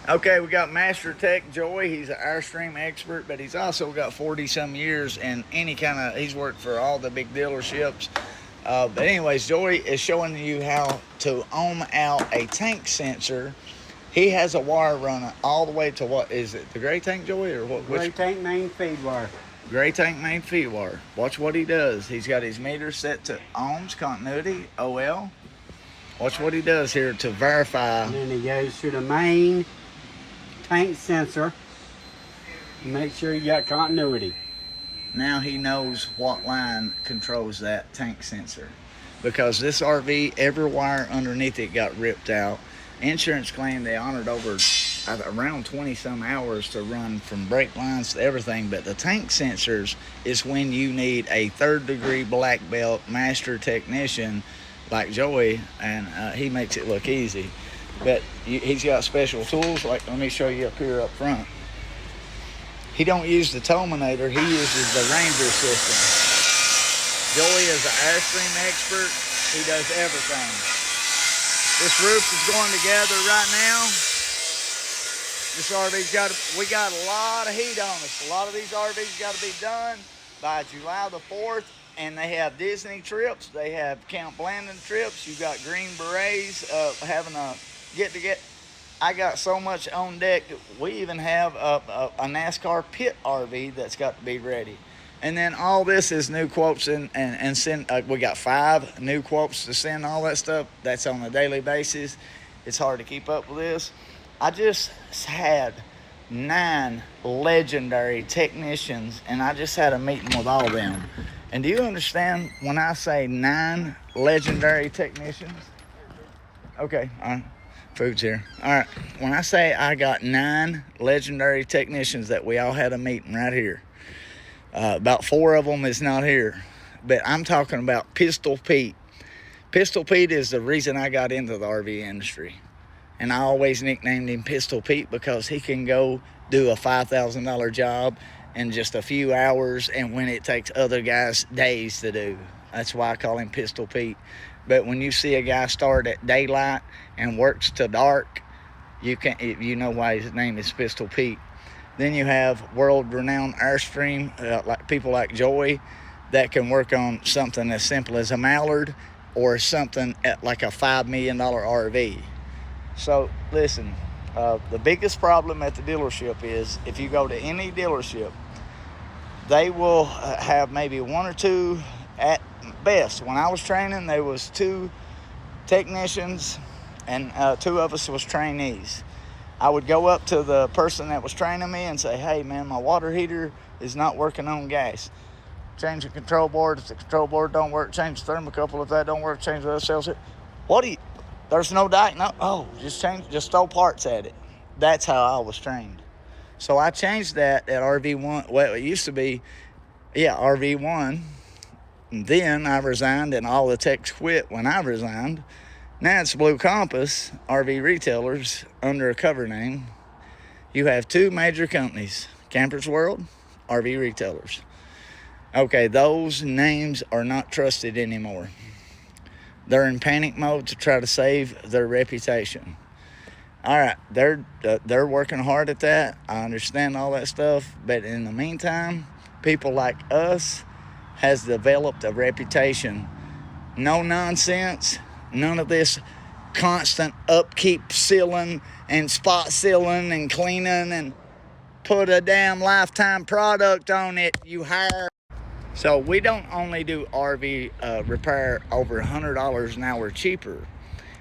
Okay, we got Master Tech Joey. He's an Airstream expert, but he's also got 40 some years in any kind of, he's worked for all the big dealerships. But anyways, Joey is showing you how to ohm out a tank sensor. He has a wire running all the way to, what is it, the gray tank, Joey, or what? Gray tank main feed wire. Gray tank main feed wire. Watch what he does. He's got his meter set to ohms, continuity, OL. Watch what he does here to verify. And then he goes to the main tank sensor. Make sure you got continuity. Now he knows what line controls that tank sensor. Because this RV, every wire underneath it got ripped out. Insurance claimed they honored over around 20 some hours to run from brake lines to everything. But the tank sensors is when you need a 3rd degree black belt master technician like Joey, and he makes it look easy. But he's got special tools, like let me show you up here up front. He don't use the Tominator, he uses the Ranger system. Joey is an Airstream expert, he does everything. This roof is going together right now. This RV's we got a lot of heat on us. A lot of these RVs got to be done by July the 4th. And they have Disney trips. They have Camp Blandon trips. You got Green Berets having a get-together. I got so much on deck. We even have a NASCAR pit RV that's got to be ready. And then all this is new quotes and send. We got 5 new quotes to send, all that stuff. That's on a daily basis. It's hard to keep up with this. I just had 9 legendary technicians, and I just had a meeting with all of them. And do you understand when I say 9 legendary technicians? Okay, all right. Food's here. All right. When I say I got 9 legendary technicians that we all had a meeting right here, about 4 of them is not here. But I'm talking about Pistol Pete. Pistol Pete is the reason I got into the RV industry. And I always nicknamed him Pistol Pete because he can go do a $5,000 job in just a few hours, and when it takes other guys days to do. That's why I call him Pistol Pete. But when you see a guy start at daylight and works to dark, you know why his name is Pistol Pete. Then you have world-renowned Airstream, like people like Joey, that can work on something as simple as a Mallard or something at like a $5 million RV. So listen, the biggest problem at the dealership is if you go to any dealership, they will have maybe 1 or 2 at best. When I was training, there was 2 technicians and 2 of us was trainees. I would go up to the person that was training me and say, hey man, my water heater is not working on gas. Change the control board. If the control board don't work, change the thermocouple. If that don't work, change the other cells. There's no diagnosis. Oh, just throw parts at it. That's how I was trained. So I changed that at RV1. Well, it used to be, RV1. And then I resigned and all the techs quit when I resigned. Now it's Blue Compass, RV Retailers, under a cover name. You have 2 major companies, Campers World, RV Retailers. Okay, those names are not trusted anymore. They're in panic mode to try to save their reputation. All right, they're working hard at that. I understand all that stuff, but in the meantime, people like us has developed a reputation. No nonsense, none of this constant upkeep sealing and spot sealing and cleaning and put a damn lifetime product on it, you hire. So we don't only do RV repair over $100 an hour cheaper.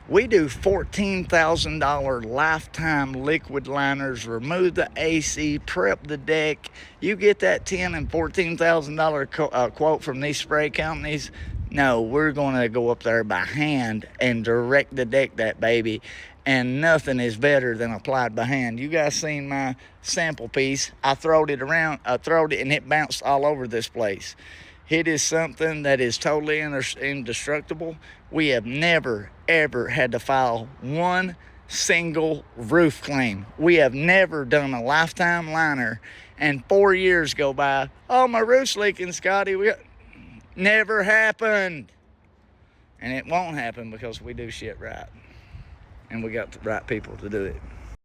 We do $14,000 lifetime liquid liners, remove the AC, prep the deck. You get that $10,000 and $14,000 quote from these spray companies. No, we're going to go up there by hand and direct the deck that baby. And nothing is better than applied by hand. You guys seen my sample piece. I throwed it around, and it bounced all over this place. It is something that is totally indestructible. We have never, ever had to file one single roof claim. We have never done a lifetime liner, and 4 years go by. Oh, my roof's leaking, Scotty. Never happened. And it won't happen because we do shit right. And we got the right people to do it.